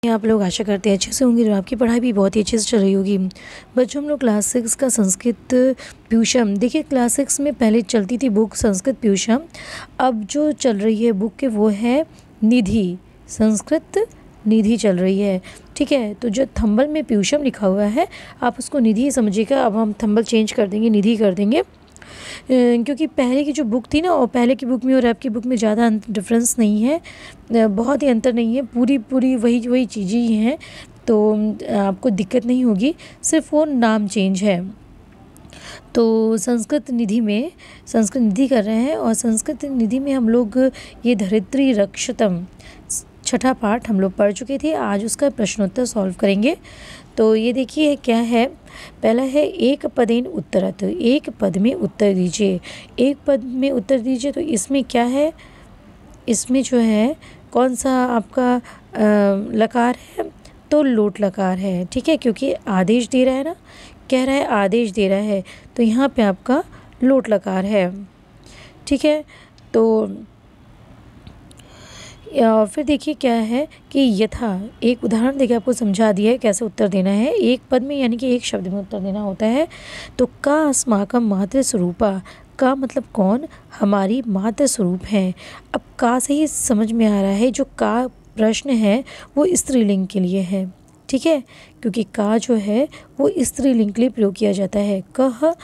आप लोग आशा करते हैं अच्छे से होंगे और आपकी पढ़ाई भी बहुत ही अच्छे से चल रही होगी। बच्चों हम लोग क्लास 6 का संस्कृत प्यूषम, देखिए क्लास 6 में पहले चलती थी बुक संस्कृत प्यूषम, अब जो चल रही है बुक के वो है निधि, संस्कृत निधि चल रही है। ठीक है, तो जो थंबल में प्यूषम लिखा हुआ है आप उसको निधि समझिएगा। अब हम थंबल चेंज कर देंगे, निधि कर देंगे, क्योंकि पहले की जो बुक थी ना और पहले की बुक में और अब की बुक में ज़्यादा डिफरेंस नहीं है, बहुत ही अंतर नहीं है, पूरी वही चीज़ें ही हैं, तो आपको दिक्कत नहीं होगी, सिर्फ वो नाम चेंज है। तो संस्कृत निधि में संस्कृत निधि कर रहे हैं और संस्कृत निधि में हम लोग ये धरित्री रक्षतम छठा पाठ हम लोग पढ़ चुके थे। आज उसका प्रश्नोत्तर सॉल्व करेंगे। तो ये देखिए क्या है, पहला है एक पदेन उत्तरत, एक पद में उत्तर दीजिए, एक पद में उत्तर दीजिए। तो इसमें क्या है, इसमें जो है कौन सा आपका लकार है, तो लोट लकार है। ठीक है, क्योंकि आदेश दे रहा है ना, कह रहा है आदेश दे रहा है, तो यहाँ पे आपका लोट लकार है। ठीक है, तो फिर देखिए क्या है कि यथा, एक उदाहरण देखिए आपको समझा दिया है कैसे उत्तर देना है। एक पद में यानी कि एक शब्द में उत्तर देना होता है। तो का अस्माकम मातृ स्वरूपा, का मतलब कौन, हमारी मातृ स्वरूप है। अब का से ही समझ में आ रहा है जो का प्रश्न है वो स्त्रीलिंग के लिए है। ठीक है, क्योंकि का जो है वो स्त्रीलिंग के लिए प्रयोग किया जाता है, कह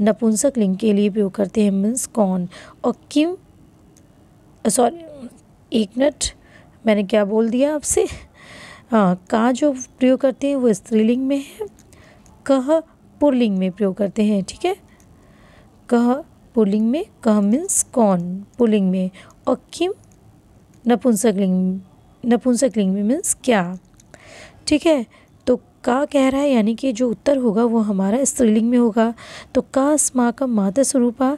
नपुंसक लिंग के लिए प्रयोग करते हैं, मीन्स कौन। और किम, सॉरी एक मिनट, मैंने क्या बोल दिया आपसे, हाँ, का जो प्रयोग करते हैं वो स्त्रीलिंग में है, कह पुल्लिंग में प्रयोग करते हैं। ठीक है, कह पुल्लिंग में, कह मीन्स कौन पुल्लिंग में, और किम नपुंसक लिंग में मीन्स क्या। ठीक है, तो का कह रहा है यानी कि जो उत्तर होगा वो हमारा स्त्रीलिंग में होगा। तो का अस्माकम माता स्वरूपा,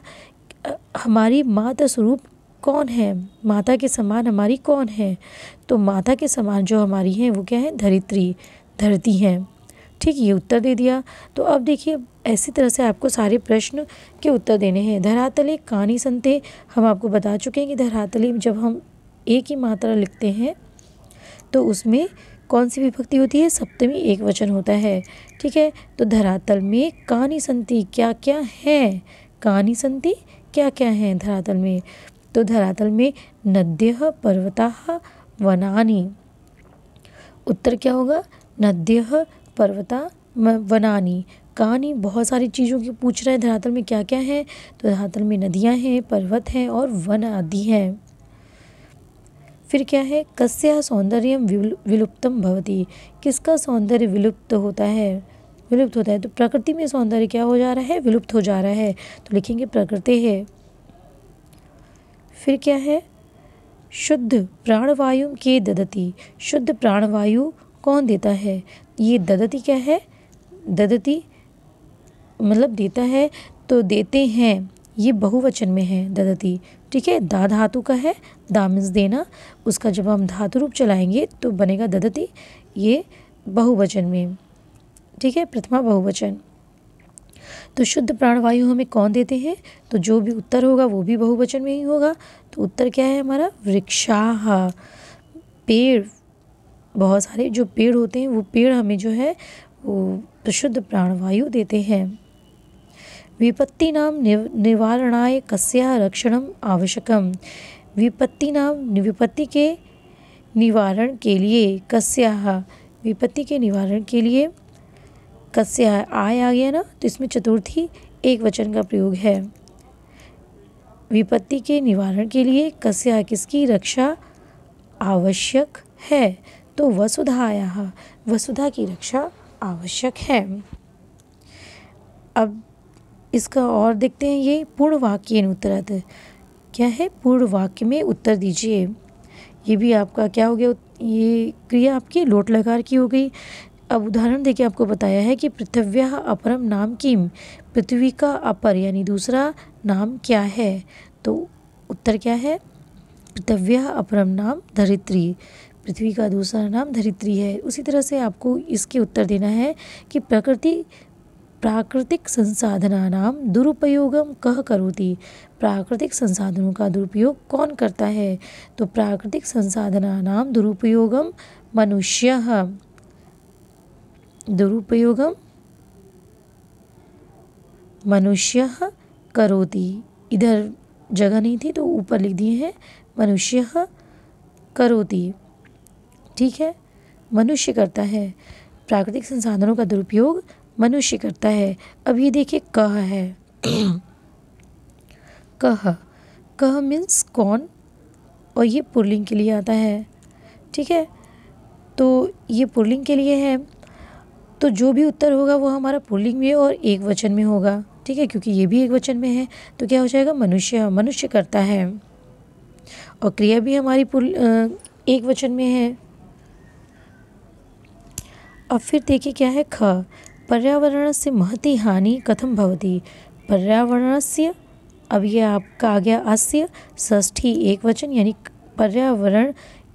हमारी माता स्वरूप कौन है, माता के समान हमारी कौन है। तो माता के समान जो हमारी हैं वो क्या है, धरित्री, धरती हैं। ठीक, ये उत्तर दे दिया। तो अब देखिए ऐसी तरह से आपको सारे प्रश्न के उत्तर देने हैं। धरातले कानी संते, हम आपको बता चुके हैं कि धरातले जब हम एक ही मात्रा लिखते हैं तो उसमें कौन सी विभक्ति होती है, सप्तमी एक वचन होता है। ठीक है, तो धरातल में कानी संति क्या क्या है, कानी संति क्या क्या है धरातल में। तो धरातल में नद्यः पर्वताः वनानि, उत्तर क्या होगा, नद्यः पर्वता वनानि। कहानी बहुत सारी चीज़ों की पूछ रहा है, धरातल में क्या क्या है, तो धरातल में नदियाँ हैं, पर्वत हैं और वन आदि हैं। फिर क्या है, कस्याः सौंदर्यम विलुप्तम भवति, किसका सौंदर्य विलुप्त होता है, विलुप्त होता है। तो प्रकृति में सौंदर्य क्या हो जा रहा है, विलुप्त हो जा रहा है, तो लिखेंगे प्रकृति है। फिर क्या है, शुद्ध प्राणवायु के ददति, शुद्ध प्राणवायु कौन देता है, ये ददति क्या है, ददति मतलब देता है, तो देते हैं ये बहुवचन में है ददति। ठीक है, दा धातु का है, दा मीन्स देना, उसका जब हम धातु रूप चलाएंगे तो बनेगा ददति, ये बहुवचन में। ठीक है, प्रथमा बहुवचन। तो शुद्ध प्राणवायु हमें कौन देते हैं, तो जो भी उत्तर होगा वो भी बहुवचन में ही होगा। तो उत्तर क्या है हमारा, वृक्षाः, पेड़, बहुत सारे जो पेड़ होते हैं वो पेड़ हमें जो है वो शुद्ध प्राणवायु देते हैं। विपत्ति नाम निवारणाय कस्याः रक्षणम आवश्यकम, विपत्ति नाम विपत्ति के निवारण के लिए, कस्याः विपत्ति के निवारण के लिए, कस्याः आय आ गया ना, तो इसमें चतुर्थी एक वचन का प्रयोग है। विपत्ति के निवारण के लिए कस्याः किसकी रक्षा आवश्यक है, तो वसुधायाः, वसुधा की रक्षा आवश्यक है। अब इसका और देखते हैं, ये पूर्ण वाक्येन उत्तरत, क्या है, पूर्ण वाक्य में उत्तर दीजिए। ये भी आपका क्या हो गया, ये क्रिया आपकी लोट लकार की हो गई। अब उदाहरण देखिए आपको बताया है कि पृथिव्याः अपरम नाम किम, पृथ्वी का अपर यानी दूसरा नाम क्या है, तो उत्तर क्या है, पृथिव्याः अपरम नाम धरित्री, पृथ्वी का दूसरा नाम धरित्री है। उसी तरह से आपको इसके उत्तर देना है कि प्राकृतिक संसाधनानां दुरुपयोगम कह करोति, प्राकृतिक संसाधनों का दुरुपयोग कौन करता है, तो प्राकृतिक संसाधनानां दुरुपयोगम मनुष्यः दुरुपयोगम मनुष्यः करोति। इधर जगह नहीं थी तो ऊपर लिख दिए हैं मनुष्यः करोति। ठीक है, मनुष्य करता है। प्राकृतिक संसाधनों का दुरुपयोग मनुष्य करता है। अब ये देखिए कह है कह कह मीन्स कौन, और ये पुल्लिंग के लिए आता है। ठीक है, तो ये पुल्लिंग के लिए है, तो जो भी उत्तर होगा वो हमारा पुल्लिंग में और एक वचन में होगा। ठीक है, क्योंकि ये भी एक वचन में है तो क्या हो जाएगा मनुष्य, मनुष्य करता है। और क्रिया भी हमारी एक वचन में है। अब फिर देखिए क्या है ख, पर्यावरणस्य महती हानि कथम भवति। पर्यावरणस्य, अब ये आपका आ गया अस्य षष्ठी एक वचन, यानी पर्यावरण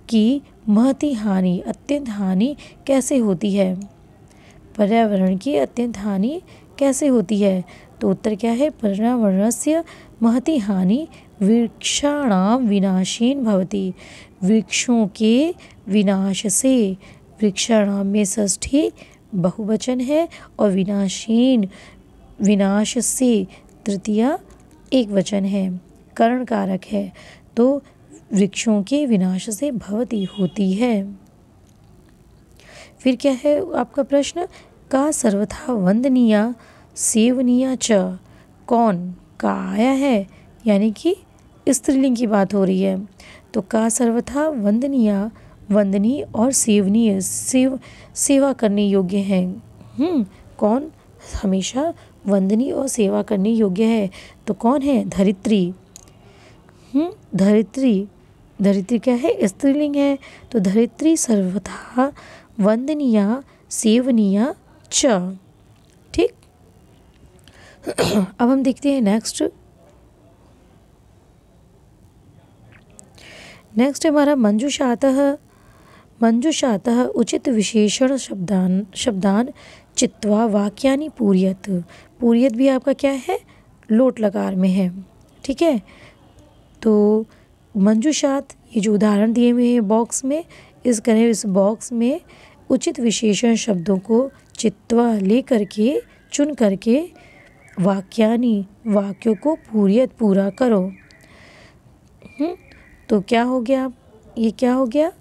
की महती हानि, अत्यंत हानि कैसे होती है। पर्यावरण की अत्यंत हानि कैसे होती है, तो उत्तर क्या है पर्यावरणस्य महती हानि वृक्षाणाम विनाशेन भवति। वृक्षों के विनाश से, वृक्षाणाम में षष्ठी बहुवचन है और विनाशेन विनाश से तृतीया एक वचन है, करण कारक है, तो वृक्षों के विनाश से भवति होती है। फिर क्या है आपका प्रश्न, का सर्वथा वंदनीया सेवनीया च। कौन का आया है, यानी कि स्त्रीलिंग की बात हो रही है, तो का सर्वथा वंदनीया वंदनीय और सेवनीय सेवा करने योग्य है। कौन हमेशा वंदनीय और सेवा करने योग्य है, तो कौन है धरित्री। धरित्री, धरित्री क्या है स्त्रीलिंग है, तो धरित्री सर्वथा वंदनीया सेवनीया च। ठीक, अब हम देखते हैं नेक्स्ट हमारा मंजुषातः उचित विशेषण शब्दान चित्वा वाक्यानि पूर्यत। पूर्यत भी आपका क्या है लोट लकार में है। ठीक है, तो मंजुषात, ये जो उदाहरण दिए हुए हैं बॉक्स में, इस बॉक्स में उचित विशेषण शब्दों को चित्वा ले करके चुन करके वाक्यानि वाक्यों को पूर्यत पूरा करो। तो क्या हो गया, ये क्या हो गया,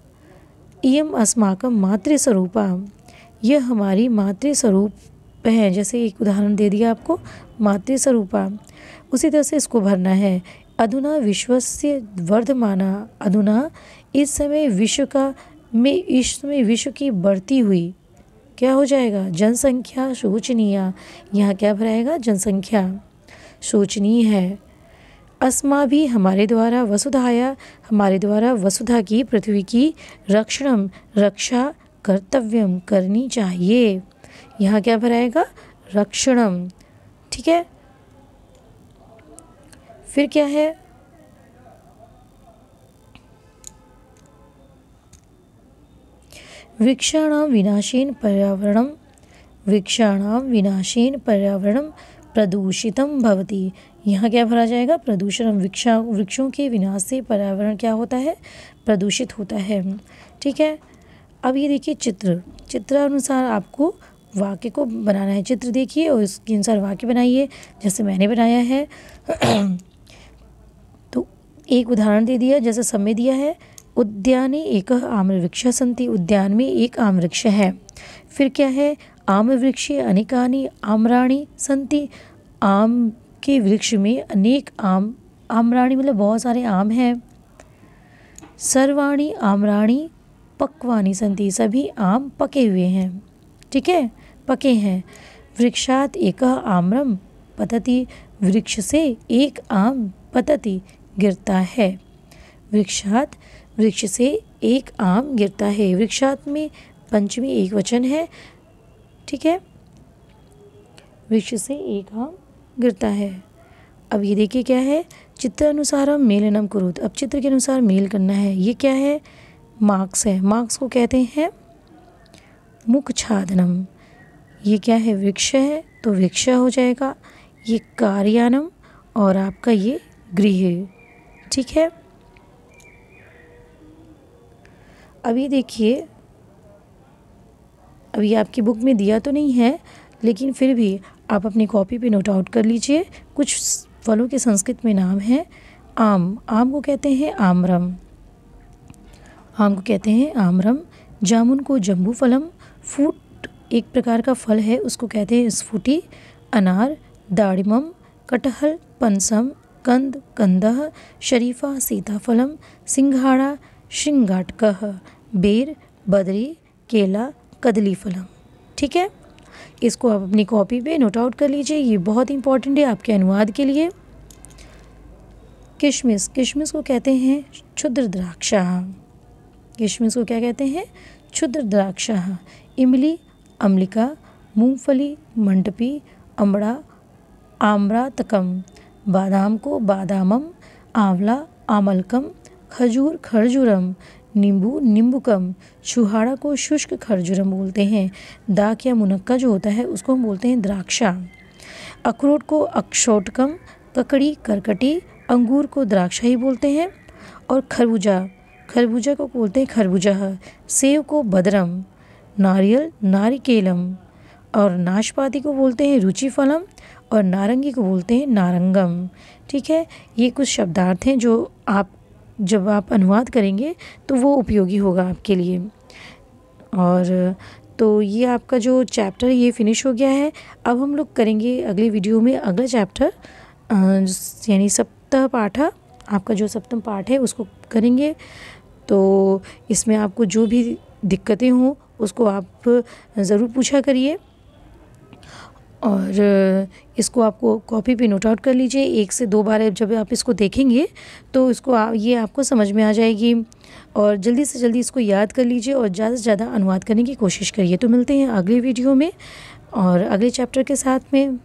इयम अस्माकम मातृस्वरूपा, यह हमारी मातृस्वरूप है। जैसे एक उदाहरण दे दिया आपको मातृस्वरूपा, उसी तरह से इसको भरना है। अधुना विश्वस्य वर्धमाना, अधुना इस समय विश्व की बढ़ती हुई क्या हो जाएगा जनसंख्या शोचनीय। यहाँ क्या भराएगा जनसंख्या शोचनीय है। अस्मा भी हमारे द्वारा वसुधाया, हमारे द्वारा वसुधा की पृथ्वी की रक्षणम रक्षा कर्तव्यम करनी चाहिए। यहाँ क्या भराएगा रक्षणम। ठीक है, फिर क्या है वृक्षाणां विनाशेन पर्यावरणं प्रदूषितं भवति। यहाँ क्या भरा जाएगा प्रदूषण। वृक्षों के विनाश से पर्यावरण क्या होता है प्रदूषित होता है। ठीक है, अब ये देखिए चित्र अनुसार आपको वाक्य को बनाना है। चित्र देखिए और इसके अनुसार वाक्य बनाइए जैसे मैंने बनाया है। तो एक उदाहरण दे दिया, जैसे समय दिया है उद्याने एक आम्रवृक्षः सन्ति, उद्यान में एक आम वृक्ष है। फिर क्या है आम्रवृक्षे अनेकानि आम्राणि सन्ति, आम के वृक्ष में अनेक आम्राणि मतलब बहुत सारे आम हैं। सर्वाणि आम्राणि पक्वानि सन्ति, सभी आम पके हुए हैं। ठीक है, पके हैं। वृक्षात एक आम्रम पतति, वृक्ष से एक आम पतति गिरता है। वृक्षात वृक्ष से एक आम गिरता है। वृक्षात में पंचमी एक वचन है। ठीक है, वृक्ष से एक आम गिरता है। अब ये देखिए क्या है चित्र अनुसार मेलनम कुरुत। अब चित्र के अनुसार मेल करना है। ये क्या है मार्क्स है, मार्क्स को कहते हैं मुख छादनम। ये क्या है वृक्ष है तो वृक्ष हो जाएगा। ये कार्यानम और आपका ये गृह। ठीक है, अभी देखिए अभी आपकी बुक में दिया तो नहीं है, लेकिन फिर भी आप अपनी कॉपी पे नोट आउट कर लीजिए। कुछ फलों के संस्कृत में नाम हैं। आम, आम को कहते हैं आम्रम, आम को कहते हैं आम्रम। जामुन को जम्बू फलम। फ्रूट एक प्रकार का फल है, उसको कहते हैं स्फूटी। अनार दाड़िमम। कटहल पनसम। कंद कंदह। शरीफा सीताफलम। सिंघाड़ा श्रृंगाटकः। बेर बदरी। केला कदली फलम। ठीक है, इसको आप अपनी कॉपी पे नोट आउट कर लीजिए, ये बहुत इंपॉर्टेंट है आपके अनुवाद के लिए। किशमिश, किशमिश को कहते हैं क्षुद्र द्राक्षा। किशमिश को क्या कहते हैं? क्षुद्र द्राक्षा। इमली अम्लिका। मूंगफली मंडपी। अमड़ा आम्रातकम। बादाम को बादामम। आंवला आमलकम। खजूर खरजूरम। नींबू नींबूकम। छुहाड़ा को शुष्क खरजूरम बोलते हैं। दाक या मुनक्का जो होता है उसको हम बोलते हैं द्राक्षा। अखरोट को अक्षोटकम। ककड़ी करकटी। अंगूर को द्राक्षा ही बोलते हैं। और खरबूजा, खरबूजा को बोलते हैं खरबूजा। सेब को बदरम। नारियल नारिकेलम। और नाशपाती को बोलते हैं रुचि फलम। और नारंगी को बोलते हैं नारंगम। ठीक है, ये कुछ शब्दार्थ हैं जो आप जब आप अनुवाद करेंगे तो वो उपयोगी होगा आपके लिए। और तो ये आपका जो चैप्टर ये फिनिश हो गया है। अब हम लोग करेंगे अगले वीडियो में अगला चैप्टर, यानी सप्तह पाठ, आपका जो सप्तम पाठ है उसको करेंगे। तो इसमें आपको जो भी दिक्कतें हों उसको आप ज़रूर पूछा करिए, और इसको आपको कॉपी पे नोट आउट कर लीजिए। 1 से 2 बार जब आप इसको देखेंगे तो इसको ये आपको समझ में आ जाएगी, और जल्दी से जल्दी इसको याद कर लीजिए और ज़्यादा से ज़्यादा अनुवाद करने की कोशिश करिए। तो मिलते हैं अगले वीडियो में और अगले चैप्टर के साथ में।